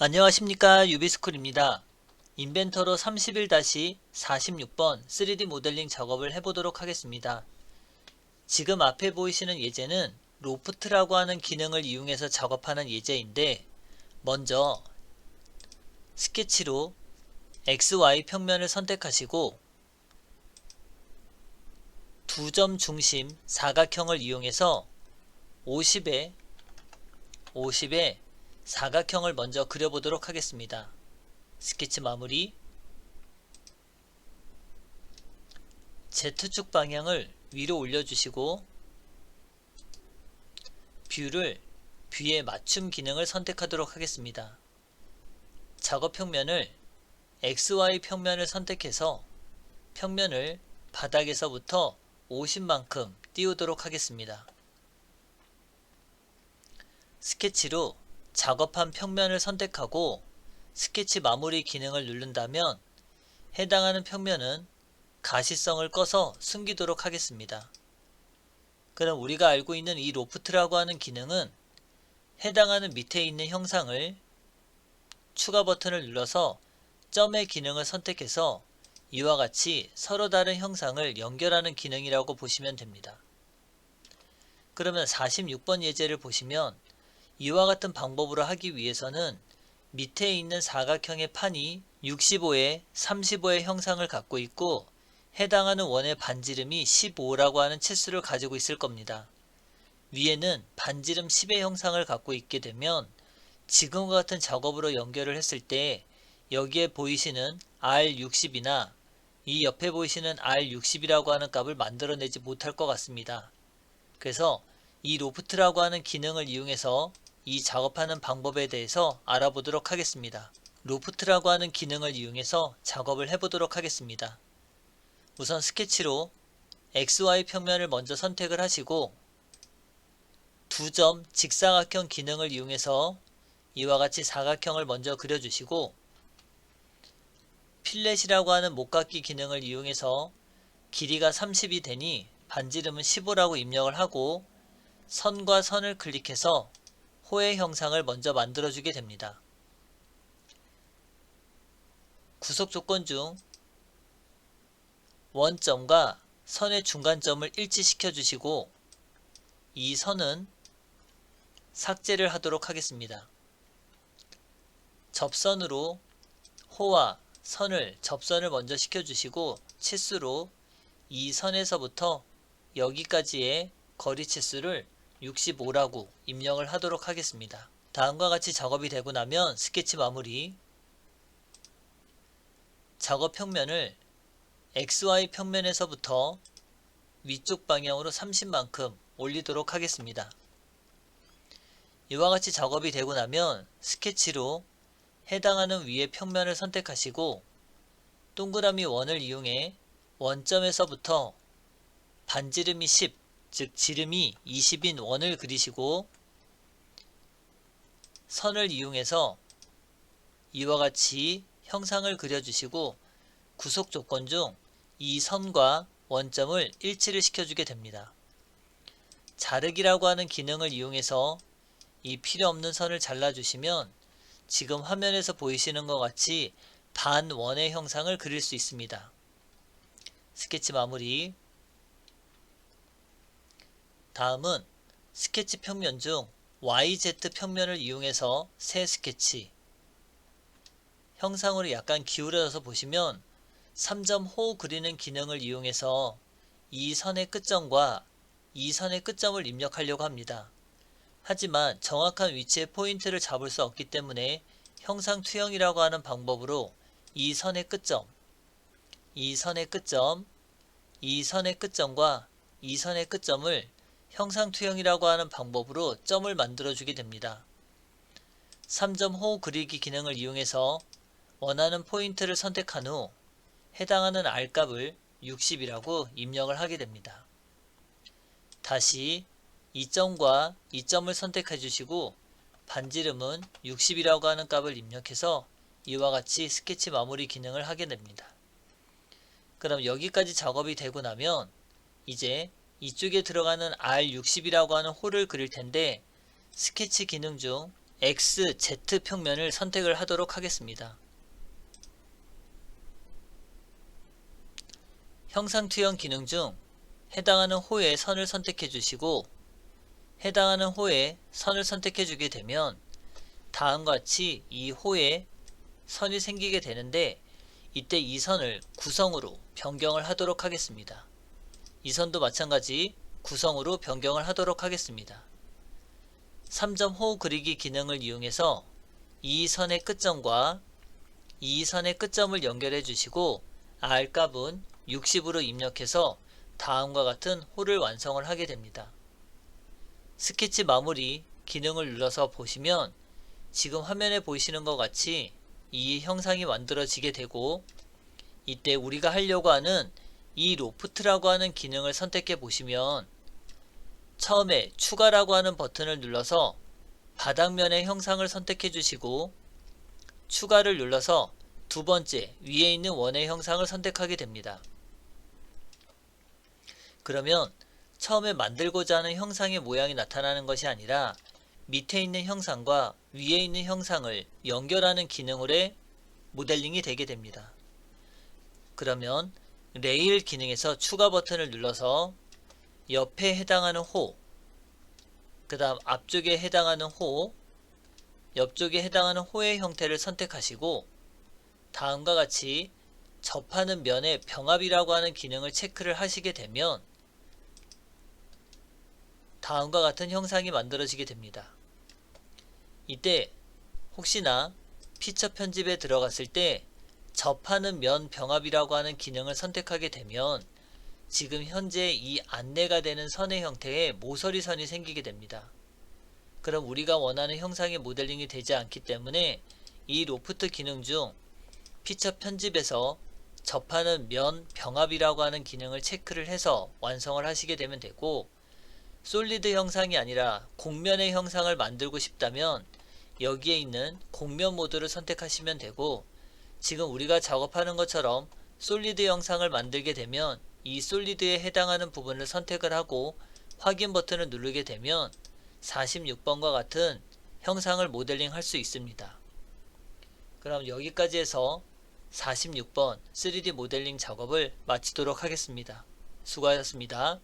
안녕하십니까, 유비스쿨입니다. 인벤터로 31-46번 3D 모델링 작업을 해보도록 하겠습니다. 지금 앞에 보이시는 예제는 로프트라고 하는 기능을 이용해서 작업하는 예제인데, 먼저 스케치로 XY 평면을 선택하시고 두 점 중심 사각형을 이용해서 50에 사각형을 먼저 그려보도록 하겠습니다. 스케치 마무리. Z축 방향을 위로 올려주시고 뷰를 뷰의 맞춤 기능을 선택하도록 하겠습니다. 작업 평면을 XY 평면을 선택해서 평면을 바닥에서부터 50만큼 띄우도록 하겠습니다. 스케치로 작업한 평면을 선택하고 스케치 마무리 기능을 누른다면 해당하는 평면은 가시성을 꺼서 숨기도록 하겠습니다. 그럼 우리가 알고 있는 이 로프트라고 하는 기능은 해당하는 밑에 있는 형상을 추가 버튼을 눌러서 점의 기능을 선택해서 이와 같이 서로 다른 형상을 연결하는 기능이라고 보시면 됩니다. 그러면 46번 예제를 보시면 이와 같은 방법으로 하기 위해서는 밑에 있는 사각형의 판이 65에 35의 형상을 갖고 있고 해당하는 원의 반지름이 15라고 하는 치수를 가지고 있을 겁니다. 위에는 반지름 10의 형상을 갖고 있게 되면 지금과 같은 작업으로 연결을 했을 때 여기에 보이시는 R60이나 이 옆에 보이시는 R60이라고 하는 값을 만들어내지 못할 것 같습니다. 그래서 이 로프트라고 하는 기능을 이용해서 이 작업하는 방법에 대해서 알아보도록 하겠습니다. 로프트라고 하는 기능을 이용해서 작업을 해보도록 하겠습니다. 우선 스케치로 XY 평면을 먼저 선택을 하시고 두 점 직사각형 기능을 이용해서 이와 같이 사각형을 먼저 그려주시고 필렛이라고 하는 목깎기 기능을 이용해서 길이가 30이 되니 반지름은 15라고 입력을 하고 선과 선을 클릭해서 호의 형상을 먼저 만들어주게 됩니다. 구속 조건 중 원점과 선의 중간점을 일치시켜 주시고 이 선은 삭제를 하도록 하겠습니다. 접선으로 호와 선을 접선을 먼저 시켜주시고 치수로 이 선에서부터 여기까지의 거리 치수를 65라고 입력을 하도록 하겠습니다. 다음과 같이 작업이 되고 나면 스케치 마무리. 작업 평면을 XY 평면에서부터 위쪽 방향으로 30만큼 올리도록 하겠습니다. 이와 같이 작업이 되고 나면 스케치로 해당하는 위의 평면을 선택하시고 동그라미 원을 이용해 원점에서부터 반지름이 10, 즉 지름이 20인 원을 그리시고 선을 이용해서 이와 같이 형상을 그려주시고 구속 조건 중 이 선과 원점을 일치를 시켜주게 됩니다. 자르기라고 하는 기능을 이용해서 이 필요 없는 선을 잘라주시면 지금 화면에서 보이시는 것 같이 반원의 형상을 그릴 수 있습니다. 스케치 마무리. 다음은 스케치 평면 중 YZ 평면을 이용해서 새 스케치 형상으로 약간 기울여서 보시면 3점 호 그리는 기능을 이용해서 이 선의 끝점과 이 선의 끝점을 입력하려고 합니다. 하지만 정확한 위치의 포인트를 잡을 수 없기 때문에 형상 투영이라고 하는 방법으로 이 선의 끝점, 이 선의 끝점, 이 선의 끝점과 이 선의 끝점을 형상 투영이라고 하는 방법으로 점을 만들어 주게 됩니다. 3점 호 그리기 기능을 이용해서 원하는 포인트를 선택한 후 해당하는 R값을 60이라고 입력을 하게 됩니다. 다시 이 점과 이 점을 선택해 주시고 반지름은 60이라고 하는 값을 입력해서 이와 같이 스케치 마무리 기능을 하게 됩니다. 그럼 여기까지 작업이 되고 나면 이제 이쪽에 들어가는 R60이라고 하는 홀을 그릴 텐데 스케치 기능 중 XZ 평면을 선택을 하도록 하겠습니다. 형상 투영 기능 중 해당하는 호의 선을 선택해 주시고 해당하는 호의 선을 선택해 주게 되면 다음과 같이 이 호에 선이 생기게 되는데 이때 이 선을 구성으로 변경을 하도록 하겠습니다. 이 선도 마찬가지 구성으로 변경을 하도록 하겠습니다. 3점 호 그리기 기능을 이용해서 이 선의 끝점과 이 선의 끝점을 연결해 주시고 R 값은 60으로 입력해서 다음과 같은 호를 완성을 하게 됩니다. 스케치 마무리 기능을 눌러서 보시면 지금 화면에 보이시는 것 같이 이 형상이 만들어지게 되고 이때 우리가 하려고 하는 이 로프트라고 하는 기능을 선택해 보시면 처음에 추가라고 하는 버튼을 눌러서 바닥면의 형상을 선택해 주시고 추가를 눌러서 두 번째 위에 있는 원의 형상을 선택하게 됩니다. 그러면 처음에 만들고자 하는 형상의 모양이 나타나는 것이 아니라 밑에 있는 형상과 위에 있는 형상을 연결하는 기능으로 모델링이 되게 됩니다. 그러면 레일 기능에서 추가 버튼을 눌러서 옆에 해당하는 호, 그 다음 앞쪽에 해당하는 호, 옆쪽에 해당하는 호의 형태를 선택하시고 다음과 같이 접하는 면의 병합이라고 하는 기능을 체크를 하시게 되면 다음과 같은 형상이 만들어지게 됩니다. 이때 혹시나 피처 편집에 들어갔을 때 접하는 면 병합이라고 하는 기능을 선택하게 되면 지금 현재 이 안내가 되는 선의 형태의 모서리 선이 생기게 됩니다. 그럼 우리가 원하는 형상의 모델링이 되지 않기 때문에 이 로프트 기능 중 피처 편집에서 접하는 면 병합이라고 하는 기능을 체크를 해서 완성을 하시게 되면 되고 솔리드 형상이 아니라 곡면의 형상을 만들고 싶다면 여기에 있는 곡면 모드를 선택하시면 되고 지금 우리가 작업하는 것처럼 솔리드 형상을 만들게 되면 이 솔리드에 해당하는 부분을 선택을 하고 확인 버튼을 누르게 되면 46번과 같은 형상을 모델링 할 수 있습니다. 그럼 여기까지 해서 46번 3D 모델링 작업을 마치도록 하겠습니다. 수고하셨습니다.